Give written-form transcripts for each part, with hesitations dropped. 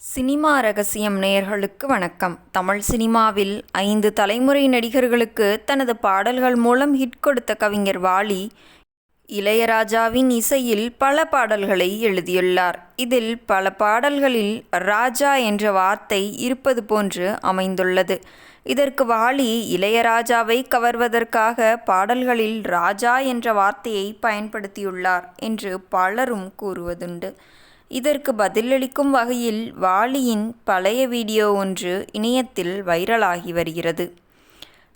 Cinema ரகசியம் நேயர்களுக்கு வணக்கம். தமிழ் சினிமாவில் 5 தலைமுறை நடிகர்களுக்கு தனது பாடல்கள் மூலம் ஹிட் கொடுத்த கவிஞர் வாலி, இளையராஜாவின் இசையில் பல பாடல்களை எழுதியுள்ளார். இதில் பல பாடல்களில் ராஜா என்ற வார்த்தை இருப்பது போன்று அமைந்துள்ளது. இதற்கு வாலி இளையராஜாவை கவர்வதற்காக பாடல்களில் ராஜா என்ற வார்த்தையை பயன்படுத்தியுள்ளார் என்று பலரும் கூறுவதுண்டு. இதற்கு பதிலளிக்கும் வகையில் வாலியின் பழைய வீடியோ ஒன்று இணையத்தில் வைரலாகி வருகிறது.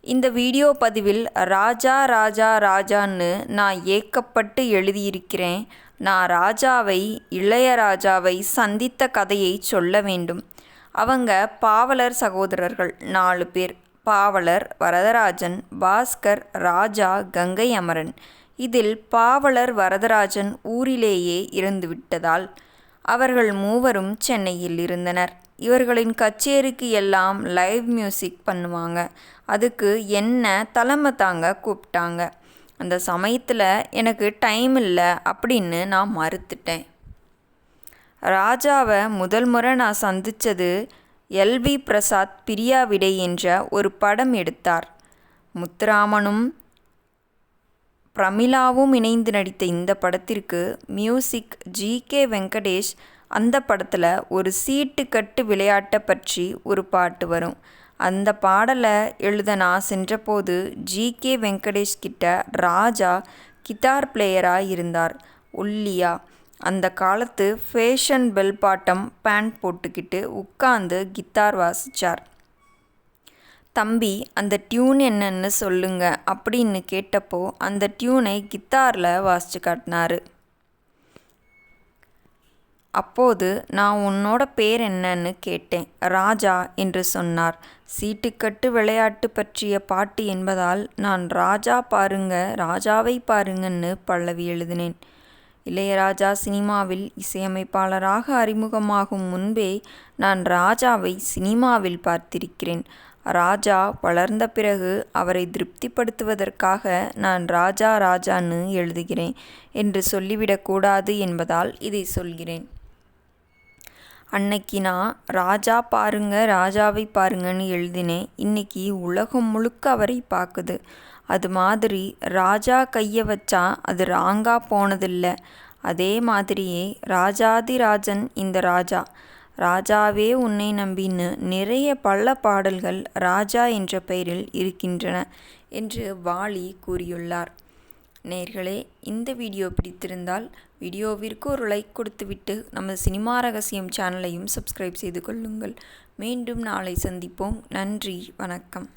இந்த வீடியோ பதிவில் ராஜா ராஜா ராஜான்னு நான் ஏக்கப்பட்டு எழுதியிருக்கிறேன். நான் ராஜாவை இளையராஜாவை சந்தித்த கதையை சொல்ல வேண்டும். அவங்க பாவலர் சகோதரர்கள் 4 பேர். பாவலர், வரதராஜன், பாஸ்கர், ராஜா, கங்கை அமரன். இதில் பாவலர் வரதராஜன் ஊரிலேயே இறந்துவிட்டதால் அவர்கள் மூவரும் சென்னையில் இருந்தனர். இவர்களின் கச்சேரிக்கு எல்லாம் லைவ் மியூசிக் பண்ணுவாங்க. அதுக்கு என்ன தலைமை தாங்க கூப்பிட்டாங்க. அந்த சமயத்தில் எனக்கு டைம் இல்லை அப்படின்னு நான் மறுத்துட்டேன். ராஜாவை முதல் முறை நான் சந்தித்தது எல்.வி. பிரசாத் பிரியா விடை என்ற ஒரு படம் எடுத்தார். முத்துராமனும் பிரமிளாவும் இணைந்து நடித்த இந்த படத்திற்கு மியூசிக் ஜி.கே. வெங்கடேஷ். அந்த படத்தில் ஒரு சீட்டு கட்டு விளையாட்டை பற்றி ஒரு பாட்டு வரும். அந்த பாடலை எழுத நான் சென்றபோது ஜி.கே. வெங்கடேஷ் கிட்ட ராஜா கிட்டார் பிளேயராக இருந்தார். ஒல்லியா, அந்த காலத்து ஃபேஷன் பெல் பாட்டம் பேண்ட் போட்டுக்கிட்டு உட்காந்து கிட்டார் வாசித்தார். தம்பி, அந்த டியூன் என்னன்னு சொல்லுங்க அப்படின்னு கேட்டப்போ அந்த டியூனை கித்தாரில் வாசித்து காட்டினார். அப்போது நான் உன்னோட பேர் என்னன்னு கேட்டேன். ராஜா என்று சொன்னார். சீட்டுக்கட்டு விளையாட்டு பற்றிய பாட்டு என்பதால் நான் ராஜா பாருங்க ராஜாவை பாருங்கன்னு பல்லவி எழுதினேன். இளையராஜா சினிமாவில் இசையமைப்பாளராக அறிமுகமாகும் முன்பே நான் ராஜாவை சினிமாவில் பார்த்திருக்கிறேன். ராஜா வளர்ந்த பிறகு அவரை திருப்திப்படுத்துவதற்காக நான் ராஜா ராஜான்னு எழுதுகிறேன் என்று சொல்லிவிடக்கூடாது என்பதால் இதை சொல்கிறேன். அன்னைக்கு நான் ராஜா பாருங்க ராஜாவை பாருங்கன்னு எழுதினேன். இன்னைக்கு உலகம் முழுக்க அவரை பார்க்குது. அது மாதிரி ராஜா கையை வச்சா அது ராங்கா போனதில்லை. அதே மாதிரியே ராஜாதிராஜன் இந்த ராஜா. ராஜாவே உன்னை நம்பின்னு நிறைய பல பாடல்கள் ராஜா என்ற பெயரில் இருக்கின்றன என்று வாலி கூறியுள்ளார். நேயர்களே, இந்த வீடியோ பிடித்திருந்தால் வீடியோவிற்கு ஒரு லைக் கொடுத்துவிட்டு நமது சினிமா ரகசியம் சேனலையும் சப்ஸ்கிரைப் செய்து கொள்ளுங்கள். மீண்டும் நாளை சந்திப்போம். நன்றி, வணக்கம்.